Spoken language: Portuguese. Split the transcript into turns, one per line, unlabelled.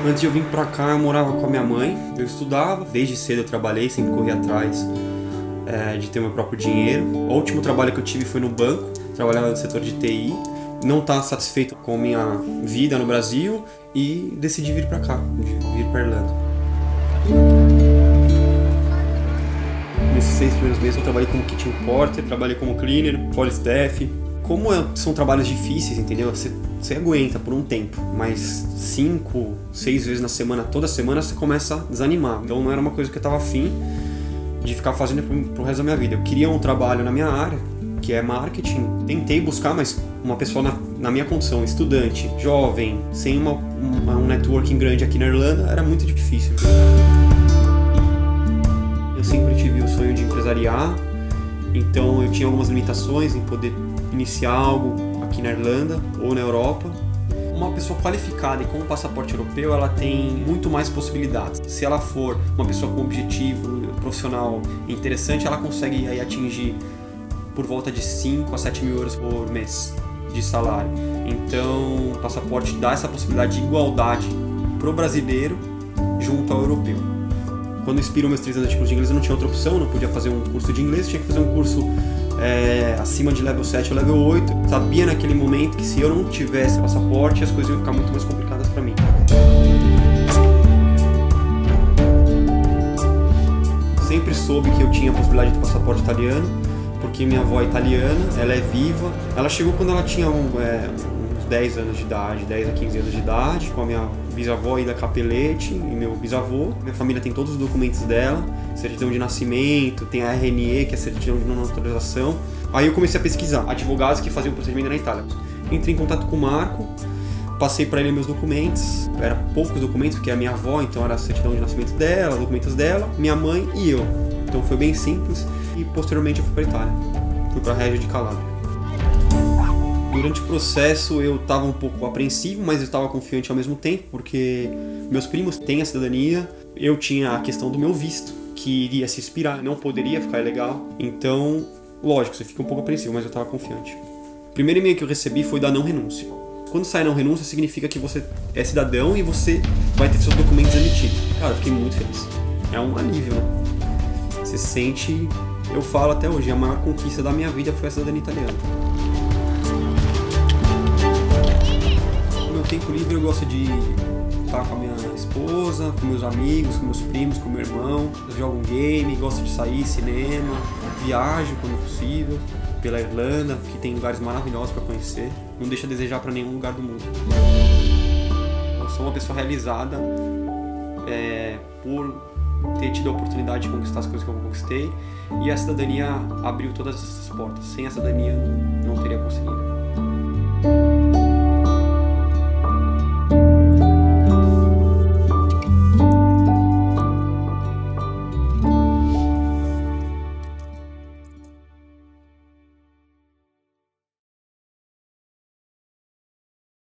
Antes de eu vir pra cá, eu morava com a minha mãe, eu estudava, desde cedo eu trabalhei, sempre corri atrás de ter meu próprio dinheiro. O último trabalho que eu tive foi no banco, trabalhava no setor de TI, não estava satisfeito com a minha vida no Brasil e decidi vir pra cá, vir pra Irlanda. Nesses 6 primeiros meses eu trabalhei como kitchen porter, trabalhei como cleaner, floor staff. Como são trabalhos difíceis, entendeu? Você aguenta por um tempo, mas 5, 6 vezes na semana, toda semana, você começa a desanimar. Então não era uma coisa que eu estava afim de ficar fazendo pro resto da minha vida. Eu queria um trabalho na minha área, que é marketing. Tentei buscar, mas uma pessoa na minha condição, estudante, jovem, sem um networking grande aqui na Irlanda, era muito difícil. Eu sempre tive o sonho de empresariar, então eu tinha algumas limitações em poder iniciar algo aqui na Irlanda ou na Europa. Uma pessoa qualificada e com um passaporte europeu, ela tem muito mais possibilidades. Se ela for uma pessoa com objetivo profissional interessante, ela consegue aí atingir por volta de 5 a 7 mil euros por mês de salário. Então o passaporte dá essa possibilidade de igualdade para o brasileiro junto ao europeu. Quando eu inspiro meus 3 anos de curso de inglês, eu não tinha outra opção, não podia fazer um curso de inglês, tinha que fazer um curso acima de level 7 ou level 8. Sabia naquele momento que se eu não tivesse passaporte, as coisas iam ficar muito mais complicadas para mim. Sempre soube que eu tinha a possibilidade de passaporte italiano, porque minha avó é italiana, ela é viva. Ela chegou quando ela tinha uns 10 anos de idade, 10 a 15 anos de idade, com a minha bisavó Ida Capelletti e meu bisavô. Minha família tem todos os documentos dela, certidão de nascimento, tem a RNE, que é a certidão de não naturalização. Aí eu comecei a pesquisar advogados que faziam o procedimento na Itália. Entrei em contato com o Marco, passei para ele meus documentos, eram poucos documentos, porque é a minha avó, então era a certidão de nascimento dela, documentos dela, minha mãe e eu. Então foi bem simples e posteriormente eu fui para a Itália, fui para a Reggio de Calabria. Durante o processo eu estava um pouco apreensivo, mas eu estava confiante ao mesmo tempo, porque meus primos têm a cidadania, eu tinha a questão do meu visto, que iria se expirar, não poderia ficar ilegal, então, lógico, você fica um pouco apreensivo, mas eu estava confiante. O primeiro e-mail que eu recebi foi da não renúncia. Quando sai não renúncia, significa que você é cidadão e você vai ter seus documentos emitidos. Cara, eu fiquei muito feliz. É um alívio, né? Você sente, eu falo até hoje, a maior conquista da minha vida foi a cidadania italiana. No meu tempo livre eu gosto de estar com a minha esposa, com meus amigos, com meus primos, com meu irmão. Eu jogo um game, gosto de sair, cinema, viajo quando possível pela Irlanda, que tem lugares maravilhosos para conhecer. Não deixa a desejar para nenhum lugar do mundo. Eu sou uma pessoa realizada por ter tido a oportunidade de conquistar as coisas que eu conquistei, e a cidadania abriu todas essas portas. Sem a cidadania não teria conseguido.